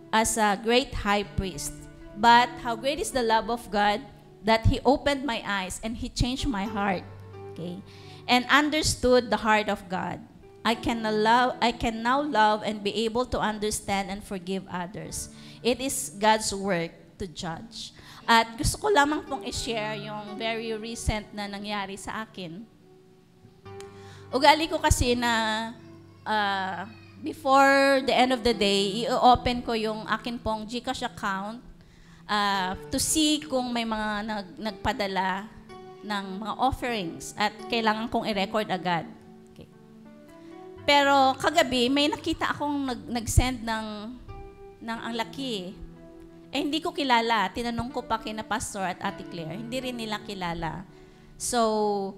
as a great high priest. But how great is the love of God that He opened my eyes and He changed my heart, okay, and understood the heart of God. I can now love and be able to understand and forgive others. It is God's work to judge. At gusto ko lamang pong i-share yung very recent na nangyari sa akin. Ugali ko kasi na before the end of the day, i-open ko yung akin pong GCash account to see kung may mga nagpadala ng mga offerings at kailangan kong i-record agad. Okay. Pero kagabi, may nakita akong nag-send ng ang laki. Hindi ko kilala. Tinanong ko pa kina Pastor at Ate Claire. Hindi rin nila kilala. So,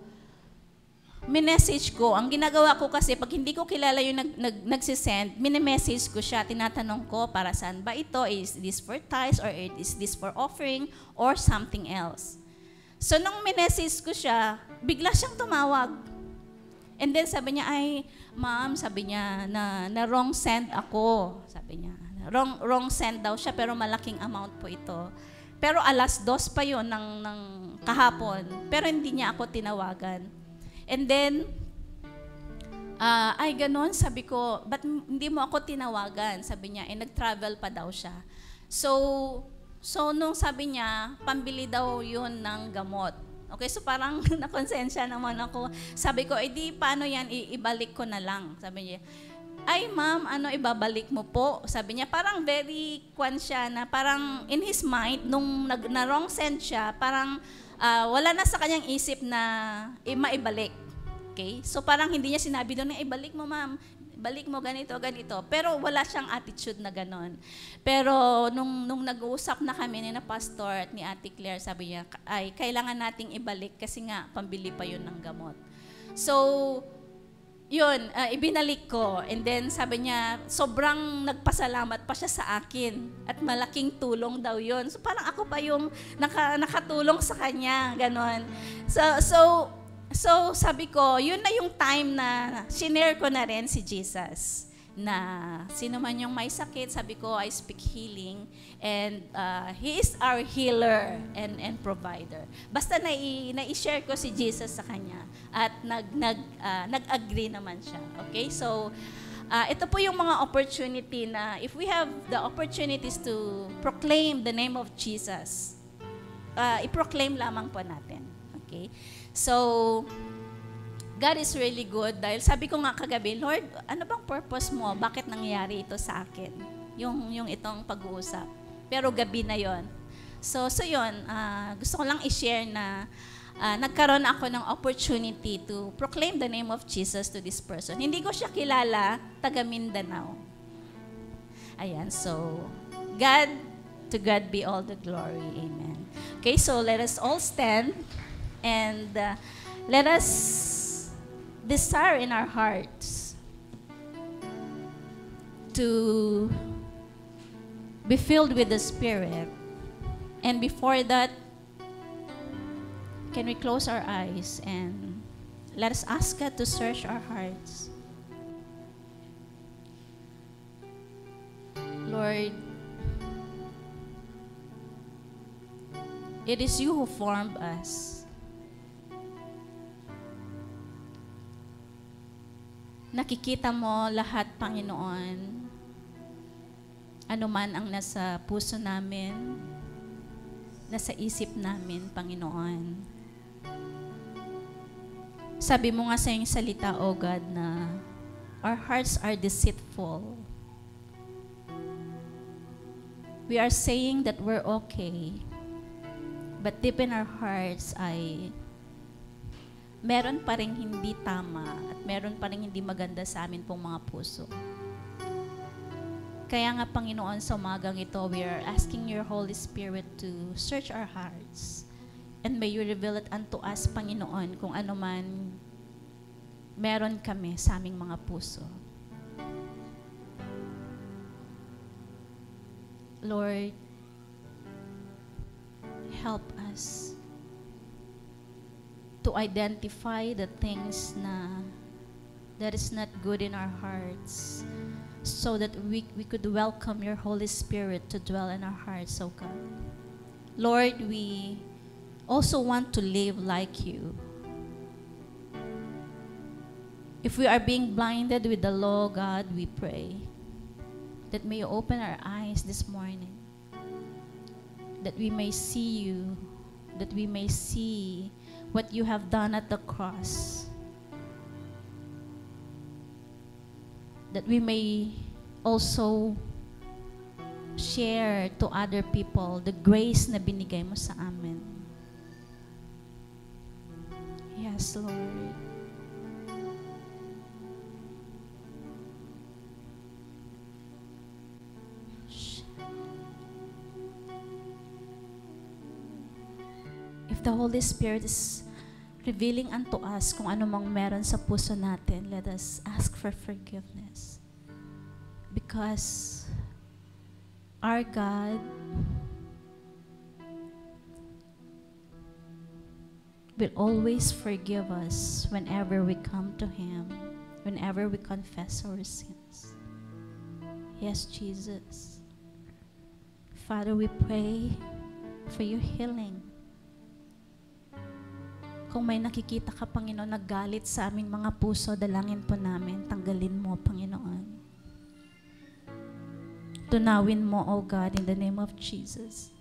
minessage ko. Ang ginagawa ko kasi, pag hindi ko kilala yung nagsisend, minimessage ko siya. Tinatanong ko, para saan ba ito? Is this for tithes or is this for offering or something else? So, nung minessage ko siya, bigla siyang tumawag. And then sabi niya, ay, ma'am, sabi niya, na wrong send ako. Sabi niya, wrong send daw siya, pero malaking amount po ito. Pero 2:00 pa yun ng kahapon. Pero hindi niya ako tinawagan. And then, ay ganon, sabi ko, ba't hindi mo ako tinawagan? Sabi niya, nag-travel pa daw siya. So nung sabi niya, pambili daw yun ng gamot. Okay, so parang nakonsensya naman ako. Sabi ko, di paano yan, ibalik ko na lang. Sabi niya, ay ma'am, ibabalik mo po? Sabi niya, parang very siya na parang in his mind, nung na-wrong send siya, parang wala na sa kanyang isip na maibalik. Okay? So parang hindi niya sinabi doon, ibalik mo ma'am, balik mo ganito. Pero wala siyang attitude na ganon. Pero nung nag-uusap na kami ni na Pastor at ni Ate Claire, sabi niya, ay kailangan nating ibalik kasi nga pambili pa yun ng gamot. So, yun, ibinalik ko. And then sabi niya, sobrang nagpasalamat pa siya sa akin. At malaking tulong daw yun. So parang ako pa yung nakatulong sa kanya. Ganon. So sabi ko, yun na yung time na shinare ko na rin si Jesus. Na sino man yung may sakit, sabi ko, I speak healing. And He is our healer and provider. Basta na-share ko si Jesus sa kanya. At nag-agree naman siya. Okay? So, ito po yung mga opportunity na if we have the opportunities to proclaim the name of Jesus, i-proclaim lamang po natin. Okay? So, God is really good dahil sabi ko nga kagabi, Lord, ano bang purpose mo? Bakit nangyayari ito sa akin? Yung itong pag-uusap. Pero gabi na yon. So yun, gusto ko lang i-share na nagkaroon ako ng opportunity to proclaim the name of Jesus to this person. Hindi ko siya kilala, taga Mindanao. Ayan, so God To God be all the glory. Amen. Okay, so let us all stand and let us desire in our hearts to be filled with the Spirit. And before that, can we close our eyes and let us ask God to search our hearts. Lord, it is you who formed us. Nakikita mo lahat, Panginoon. Ano man ang nasa puso namin, nasa isip namin, Panginoon. Sabi mo nga sa iyong salita, O God, na our hearts are deceitful. We are saying that we're okay. But deep in our hearts ay meron pa rin hindi tama at meron pa rin hindi maganda sa amin pong mga puso. Kaya nga, Panginoon, sa umagang ito, we are asking your Holy Spirit to search our hearts. And may you reveal it unto us, Panginoon, kung ano man meron kami sa aming mga puso. Lord, help us to identify the things that is not good in our hearts, so that we could welcome your Holy Spirit to dwell in our hearts, oh God. Lord, we also want to live like you. If we are being blinded with the law, God, we pray that may you open our eyes this morning, that we may see you, that we may see what you have done at the cross, that we may also share to other people the grace na binigay mo sa amin. Yes, Lord. If the Holy Spirit is revealing unto us kung ano mang meron sa puso natin, let us ask for forgiveness. Because our God will always forgive us whenever we come to Him, whenever we confess our sins. Yes, Jesus. Father, we pray for your healing. Kung may nakikita ka, Panginoon, naggalit sa aming mga puso, dalangin po namin, tanggalin mo, Panginoon. Tunawin mo, O God, in the name of Jesus.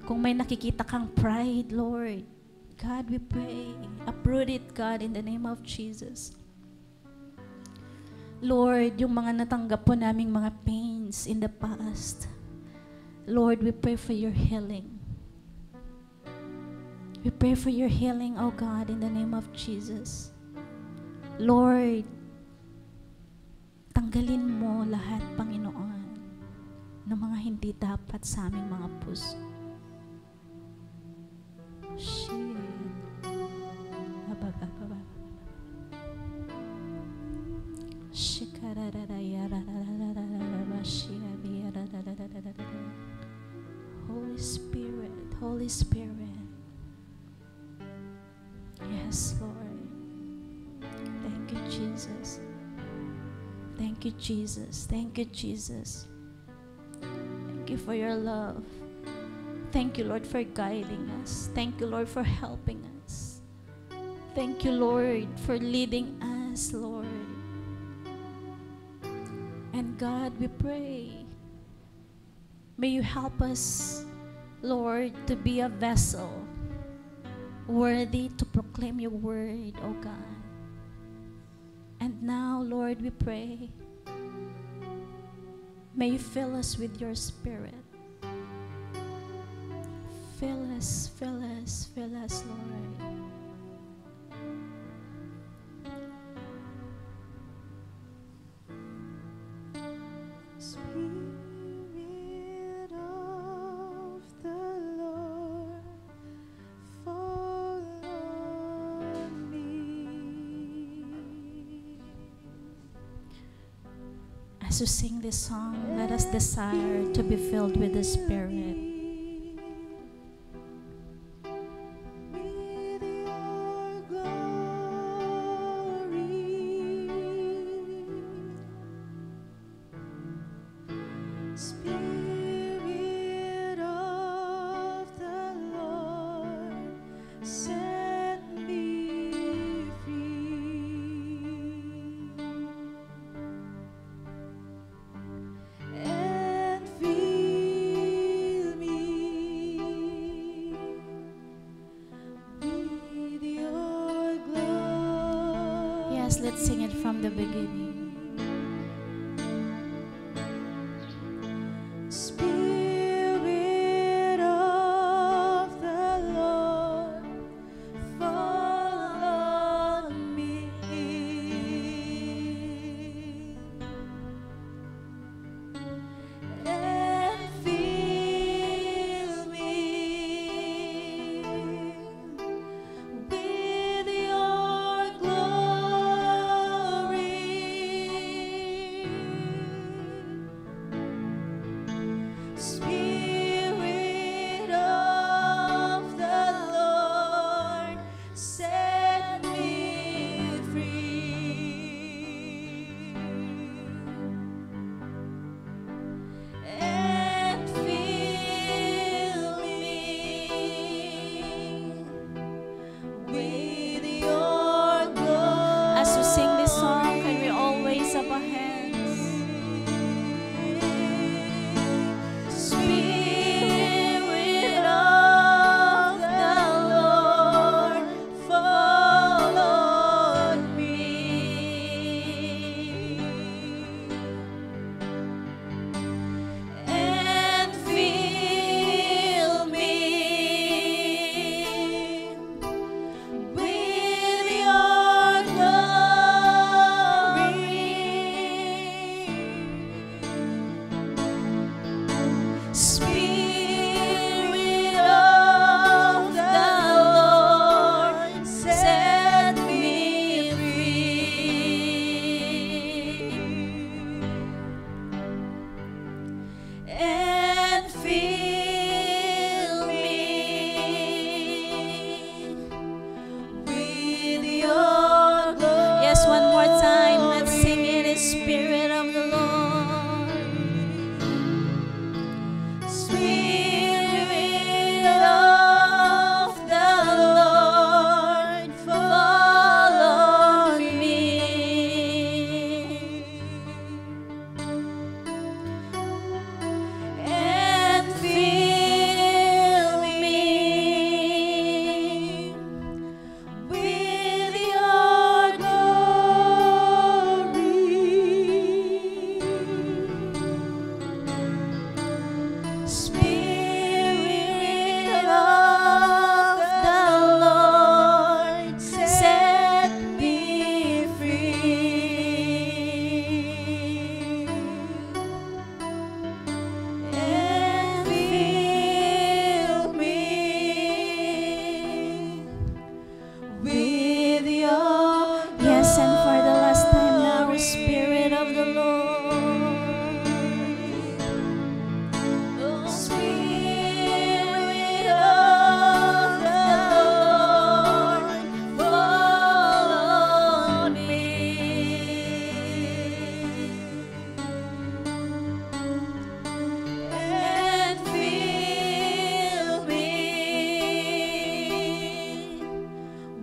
Kung may nakikita kang pride, Lord, God, we pray, uproot it, God, in the name of Jesus. Lord, yung mga natanggap po naming mga pains in the past, Lord, we pray for your healing. We pray for your healing, oh God, in the name of Jesus. Lord, tanggalin mo lahat, Panginoon, ng mga hindi dapat sa aming mga puso. Holy Spirit, Holy Spirit. Yes, Lord. Thank you, Jesus. Thank you, Jesus. Thank you, Jesus. Thank you for your love. Thank you, Lord, for guiding us. Thank you, Lord, for helping us. Thank you, Lord, for leading us, Lord. And God, we pray, may you help us, Lord, to be a vessel worthy to proclaim your word, O God. And now, Lord, we pray, may you fill us with your Spirit. Fill us, fill us, fill us, Lord. Spirit As you sing this song, let us desire to be filled with the Spirit. Spirit of the Lord, set me free and fill me with your glory. Yes, let's sing it from the beginning. Spirit of the Lord, fall on me and fill me with your glory. Spirit of the Lord, set me free and fill me with your glory. As you sing this song, can we all raise up our hands? Spirit of the Lord, fall on me and fill me with your glory. Spirit of the Lord, set me free and fill me with your glory. Yes, one more time. Let's sing it. Spirit of the Lord. Spirit of the Lord, fall on me and fill me with your glory. Spirit of the Lord, set me free and fill me with your Yes, and for the last time now, Spirit of the Lord. Spirit of the Lord, fall on me and fill me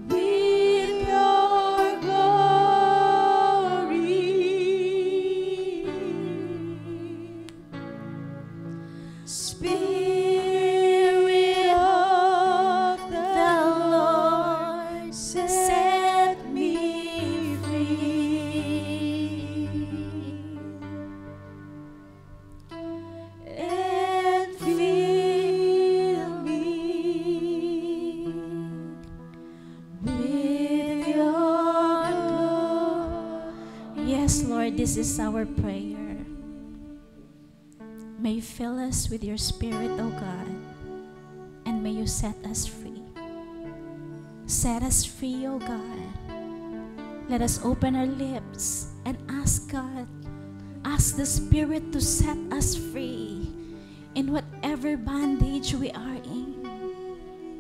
with your glory. Spirit of the Lord, set me free and fill me with your glory. Yes, Lord, this is our prayer. May you fill us with your Spirit, O God, and may you set us free. Set us free, O God. Let us open our lips and ask God ask the Spirit to set us free in whatever bondage we are in.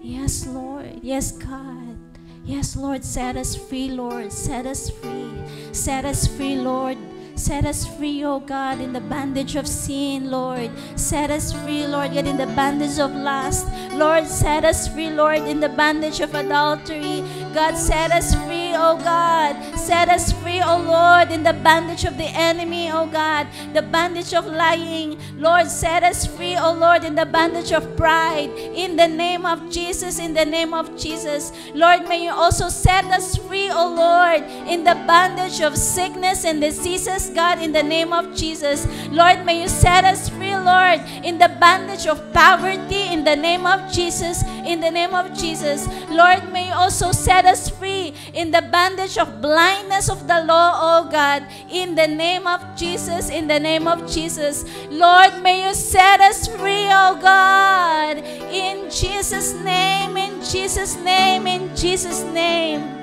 Yes, Lord. Yes, God. Yes, Lord, set us free, Lord. Set us free. Set us free, Lord. Set us free, oh God, in the bondage of sin, Lord. Set us free, Lord, God, in the bondage of lust. Lord, set us free, Lord, in the bondage of adultery. God, set us free, oh God. Set us free, oh Lord, in the bondage of the enemy, oh God. The bondage of lying. Lord, set us free, oh Lord, in the bondage of pride. In the name of Jesus, in the name of Jesus. Lord, may you also set us free, oh Lord, in the bondage of sickness and diseases, God, in the name of Jesus. Lord, may you set us free, Lord, in the bondage of poverty, in the name of Jesus, in the name of Jesus. Lord, may you also set us free in the bondage of blindness of the law, oh God, in the name of Jesus, in the name of Jesus. Lord, may you set us free, oh God, in Jesus' name, in Jesus' name, in Jesus' name.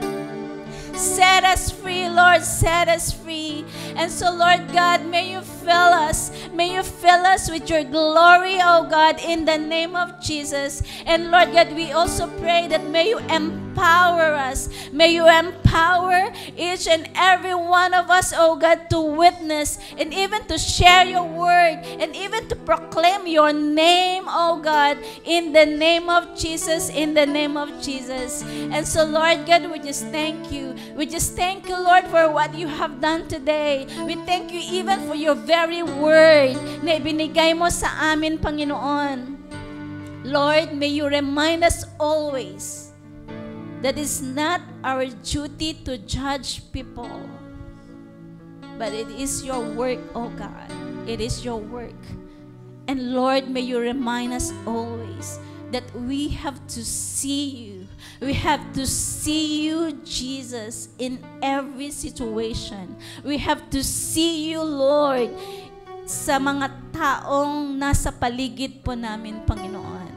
Set us free, Lord, set us free. And so, Lord God, may you fill us. May you fill us with your glory, oh God, in the name of Jesus. And Lord God, we also pray that may you empower us. May you empower each and every one of us, oh God, to witness and even to share your word and even to proclaim your name, oh God, in the name of Jesus, in the name of Jesus. And so, Lord God, we just thank you. We just thank you, Lord, for what you have done today. We thank you even for your very word na ibinigay mo sa amin, Panginoon. Lord, may you remind us always that it's not our duty to judge people, but it is your work, oh God. It is your work. And Lord, may you remind us always that we have to see you. We have to see you, Jesus, in every situation. We have to see you, Lord, sa mga taong nasa paligid po namin, Panginoon.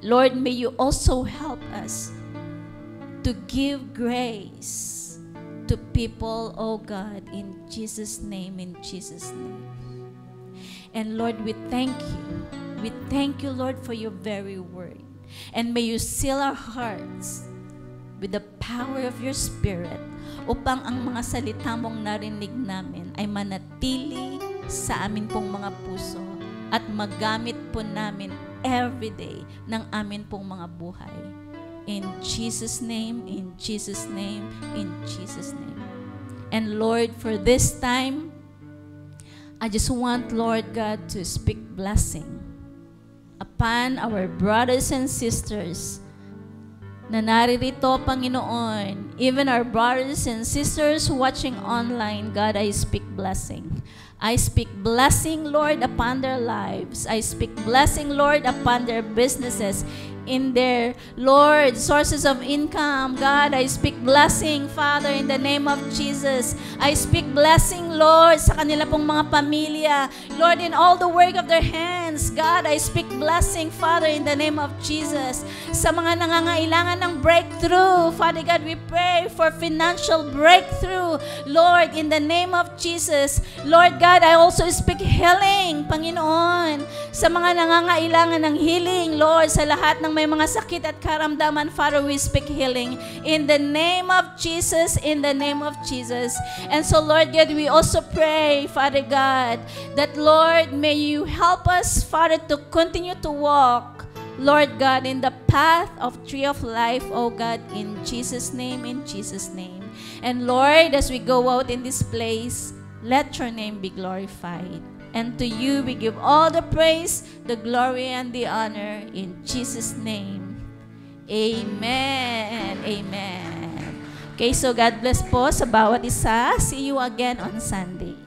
Lord, may you also help us to give grace to people, oh God, in Jesus' name, in Jesus' name. And Lord, we thank you. We thank you, Lord, for your very word. And may you seal our hearts with the power of your Spirit upang ang mga salita mong narinig namin ay manatili sa amin pong mga puso at magamit po namin everyday ng amin pong mga buhay. In Jesus' name, in Jesus' name, in Jesus' name. And Lord, for this time, I just want, Lord God, to speak blessing upon our brothers and sisters na naririto, Panginoon. Even our brothers and sisters watching online, God, I speak blessing. I speak blessing, Lord, upon their lives. I speak blessing, Lord, upon their businesses, in their, Lord, sources of income. God, I speak blessing, Father, in the name of Jesus. I speak blessing, Lord, sa kanila pong mga pamilya. Lord, in all the work of their hands. God, I speak blessing, Father, in the name of Jesus. Sa mga nangangailangan ng breakthrough, Father God, we pray for financial breakthrough. Lord, in the name of Jesus. Lord God, I also speak healing, Panginoon, sa mga nangangailangan ng healing, Lord, sa lahat ng may mga sakit at karamdaman, Father, we speak healing in the name of Jesus, in the name of Jesus. And so, Lord God, we also pray, Father God, that, Lord, may you help us, Father, to continue to walk, Lord God, in the path of tree of life, oh God, in Jesus' name, in Jesus' name. And Lord, as we go out in this place, let your name be glorified. And to you we give all the praise, the glory, and the honor in Jesus' name. Amen. Amen. Okay, so God bless po sa bawat isa. See you again on Sunday.